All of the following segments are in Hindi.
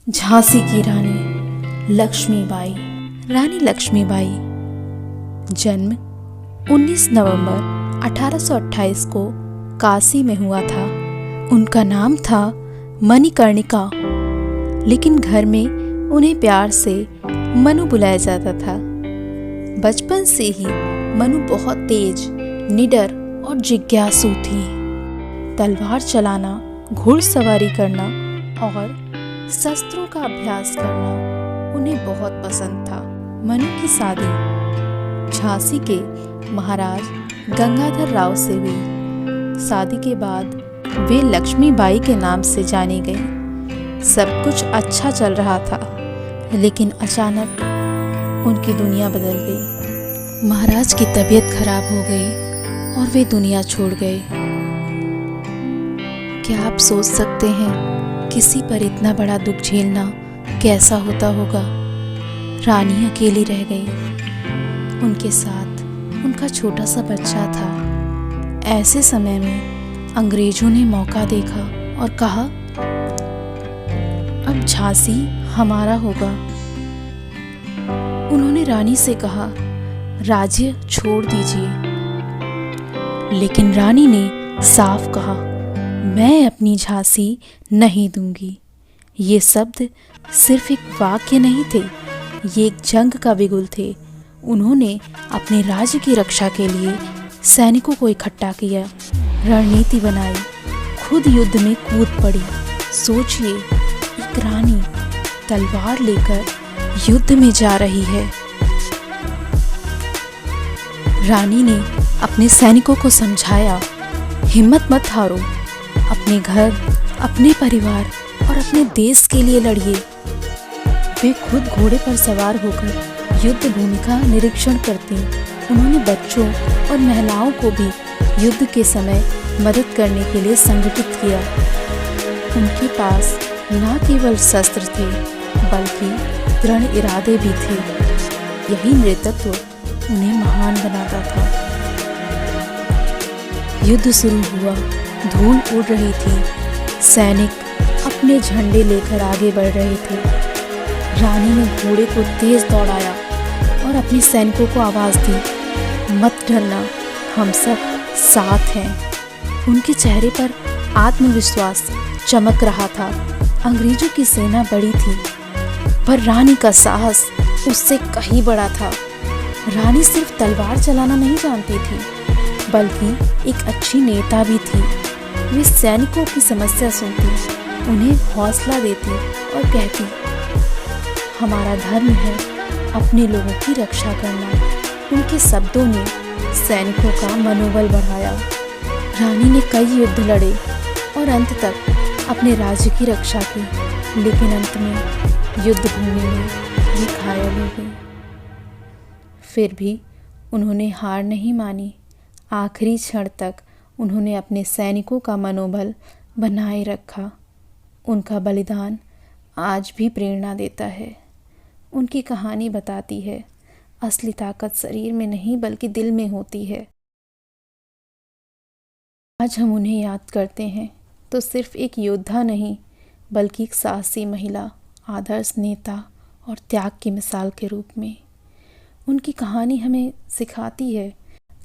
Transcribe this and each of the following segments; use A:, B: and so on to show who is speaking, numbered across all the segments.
A: झांसी की रानी लक्ष्मीबाई। रानी लक्ष्मीबाई जन्म 19 नवंबर 1828 को काशी में हुआ था। उनका नाम था मणिकर्णिका, लेकिन घर में उन्हें प्यार से मनु बुलाया जाता था। बचपन से ही मनु बहुत तेज, निडर और जिज्ञासु थी। तलवार चलाना, घुड़सवारी करना और शस्त्रों का अभ्यास करना उन्हें बहुत पसंद था। मनु की शादी झांसी के महाराज गंगाधर राव से हुई। शादी के बाद वे लक्ष्मीबाई के नाम से जानी गई। सब कुछ अच्छा चल रहा था, लेकिन अचानक उनकी दुनिया बदल गई। महाराज की तबीयत खराब हो गई और वे दुनिया छोड़ गए। क्या आप सोच सकते हैं किसी पर इतना बड़ा दुख झेलना कैसा होता होगा? रानी अकेली रह गई। उनके साथ उनका छोटा सा बच्चा था। ऐसे समय में अंग्रेजों ने मौका देखा और कहा, अब झांसी हमारा होगा। उन्होंने रानी से कहा, राज्य छोड़ दीजिए। लेकिन रानी ने साफ कहा, मैं अपनी झांसी नहीं दूंगी। ये शब्द सिर्फ एक वाक्य नहीं थे, ये एक जंग का बिगुल थे। उन्होंने अपने राज्य की रक्षा के लिए सैनिकों को इकट्ठा किया, रणनीति बनाई, खुद युद्ध में कूद पड़ी। सोचिए, एक रानी तलवार लेकर युद्ध में जा रही है। रानी ने अपने सैनिकों को समझाया, हिम्मत मत हारो, अपने घर, अपने परिवार और अपने देश के लिए लड़िए। वे खुद घोड़े पर सवार होकर युद्ध भूमि का निरीक्षण करती। उन्होंने बच्चों और महिलाओं को भी युद्ध के समय मदद करने के लिए संगठित किया। उनके पास न केवल शस्त्र थे, बल्कि दृढ़ इरादे भी थे। यही नेतृत्व उन्हें महान बनाता था। युद्ध शुरू हुआ, धूल उड़ रही थी। सैनिक अपने झंडे लेकर आगे बढ़ रहे थे। रानी ने घोड़े को तेज दौड़ाया और अपने सैनिकों को आवाज दी, मत डरना, हम सब साथ हैं। उनके चेहरे पर आत्मविश्वास चमक रहा था। अंग्रेजों की सेना बड़ी थी, पर रानी का साहस उससे कहीं बड़ा था। रानी सिर्फ तलवार चलाना नहीं जानती थी, बल्कि एक अच्छी नेता भी थी। वे सैनिकों की समस्या सुनती, उन्हें हौसला देती और कहती, हमारा धर्म है अपने लोगों की रक्षा करना। उनके शब्दों ने सैनिकों का मनोबल बढ़ाया। रानी ने कई युद्ध लड़े और अंत तक अपने राज्य की रक्षा की, लेकिन अंत में युद्ध भूमि में भी घायल हो गई। फिर भी उन्होंने हार नहीं मानी। आखिरी क्षण तक उन्होंने अपने सैनिकों का मनोबल बनाए रखा। उनका बलिदान आज भी प्रेरणा देता है। उनकी कहानी बताती है, असली ताकत शरीर में नहीं बल्कि दिल में होती है। आज हम उन्हें याद करते हैं तो सिर्फ एक योद्धा नहीं, बल्कि एक साहसी महिला, आदर्श नेता और त्याग की मिसाल के रूप में। उनकी कहानी हमें सिखाती है,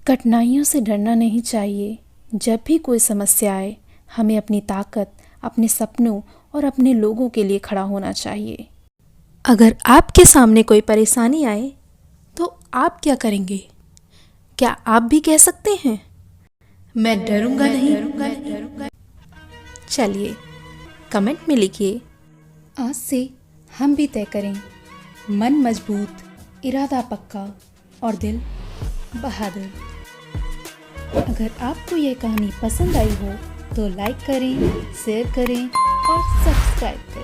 A: कठिनाइयों से डरना नहीं चाहिए। जब भी कोई समस्या आए, हमें अपनी ताकत, अपने सपनों और अपने लोगों के लिए खड़ा होना चाहिए। अगर आपके सामने कोई परेशानी आए तो आप क्या करेंगे? क्या आप भी कह सकते हैं, मैं डरूंगा नहीं? चलिए कमेंट में लिखिए। आज से हम भी तय करें, मन मजबूत, इरादा पक्का और दिल बहादुर। अगर आपको यह कहानी पसंद आई हो तो लाइक करें, शेयर करें और सब्सक्राइब करें।